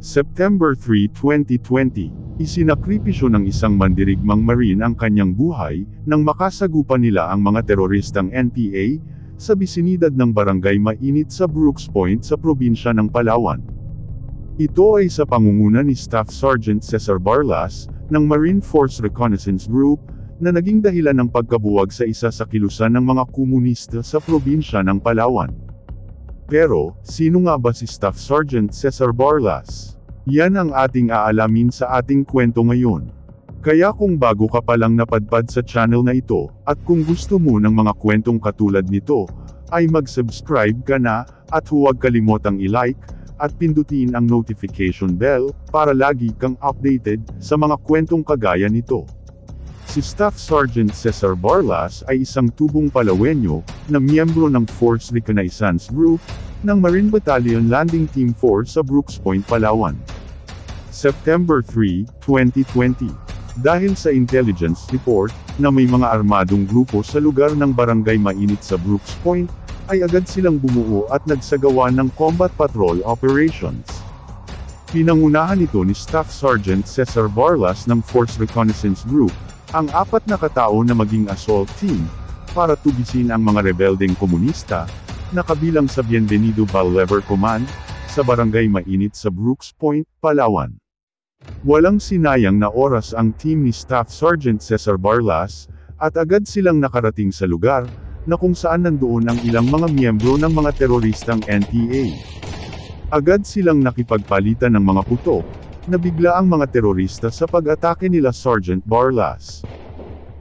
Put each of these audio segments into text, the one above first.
September 3, 2020, isinakripisyo ng isang mandirigmang Marine ang kanyang buhay, nang makasagupan nila ang mga teroristang NPA, sa bisinidad ng Barangay Mainit sa Brooks Point sa probinsya ng Palawan. Ito ay sa pangunguna ni Staff Sergeant Cesar Barlas, ng Marine Force Reconnaissance Group, na naging dahilan ng pagkabuwag sa isa sa kilusan ng mga komunista sa probinsya ng Palawan. Pero, sino nga ba si Staff Sergeant Cesar Barlas? Yan ang ating aalamin sa ating kwento ngayon. Kaya kung bago ka pa lang napadpad sa channel na ito, at kung gusto mo ng mga kwentong katulad nito, ay mag-subscribe ka na, at huwag kalimotang i-like, at pindutin ang notification bell, para lagi kang updated, sa mga kwentong kagaya nito. Si Staff Sergeant Cesar Barlas ay isang tubong Palawenyo, na miyembro ng Force Reconnaissance Group, ng Marine Battalion Landing Team 4 sa Brooks Point, Palawan. September 3, 2020. Dahil sa intelligence report, na may mga armadong grupo sa lugar ng Barangay Mainit sa Brooks Point, ay agad silang bumuo at nagsagawa ng combat patrol operations. Pinangunahan ito ni Staff Sergeant Cesar Barlas ng Force Reconnaissance Group, ang 4 na katao na maging assault team, para tugisin ang mga rebeldeng komunista, na kabilang sa Bienvenido Bolivar Command, sa Barangay Mainit sa Brooks Point, Palawan. Walang sinayang na oras ang team ni Staff Sergeant Cesar Barlas, at agad silang nakarating sa lugar, na kung saan nandoon ang ilang mga miyembro ng mga teroristang NPA. Agad silang nakipagpalitan ng mga putok, na bigla ang mga terorista sa pag-atake nila Sergeant Barlas.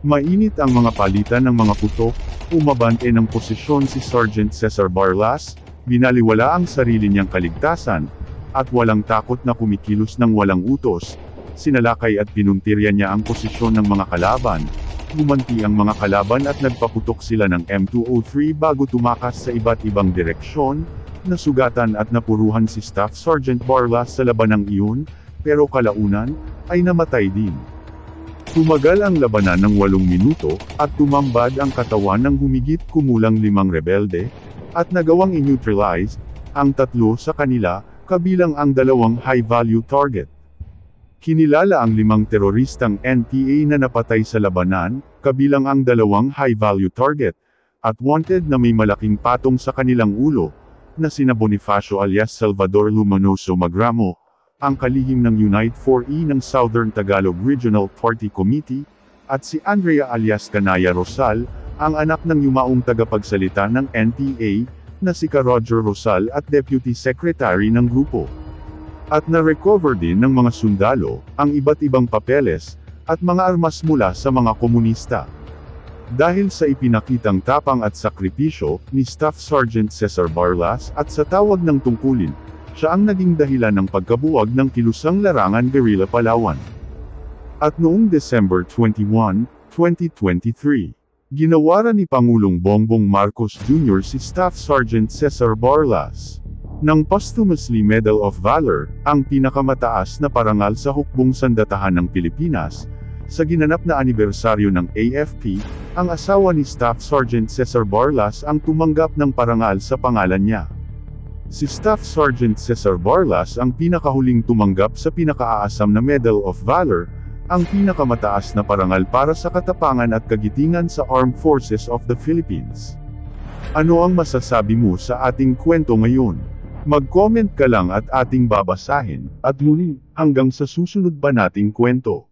Mainit ang mga palitan ng mga putok, umabante ng posisyon si Sergeant Cesar Barlas, binaliwala ang sarili niyang kaligtasan, at walang takot na kumikilos ng walang utos, sinalakay at pinuntirya niya ang posisyon ng mga kalaban, gumanti ang mga kalaban at nagpaputok sila ng M203 bago tumakas sa iba't ibang direksyon, nasugatan at napuruhan si Staff Sergeant Barlas sa labanang iyon, pero kalaunan, ay namatay din. Tumagal ang labanan ng 8 minuto, at tumambad ang katawan ng humigit kumulang 5 rebelde, at nagawang i-neutralize, ang 3 sa kanila, kabilang ang 2 high-value target. Kinilala ang 5 teroristang NPA na napatay sa labanan, kabilang ang 2 high-value target, at wanted na may malaking patong sa kanilang ulo, na sina Bonifacio alias Salvador Lumanoso Magramo, ang kalihim ng Unite 4E ng Southern Tagalog Regional Party Committee, at si Andrea alias Canaya Rosal, ang anak ng yumaong tagapagsalita ng NPA, na si Roger Rosal at Deputy Secretary ng grupo. At na-recover din ng mga sundalo, ang iba't ibang papeles, at mga armas mula sa mga komunista. Dahil sa ipinakitang tapang at sakripisyo, ni Staff Sergeant Cesar Barlas, at sa tawag ng tungkulin, siya ang naging dahilan ng pagkabuwag ng kilusang larangan Guerrilla Palawan. At noong December 21, 2023, ginawaran ni Pangulong Bongbong Marcos Jr. si Staff Sergeant Cesar Barlas ng Posthumously Medal of Valor, ang pinakamataas na parangal sa hukbong sandatahan ng Pilipinas. Sa ginanap na anibersaryo ng AFP, ang asawa ni Staff Sergeant Cesar Barlas ang tumanggap ng parangal sa pangalan niya. Si Staff Sergeant Cesar Barlas ang pinakahuling tumanggap sa pinakaaasam na Medal of Valor, ang pinakamataas na parangal para sa katapangan at kagitingan sa Armed Forces of the Philippines. Ano ang masasabi mo sa ating kwento ngayon? Mag-comment ka lang at ating babasahin, at muli, hanggang sa susunod pa nating kwento.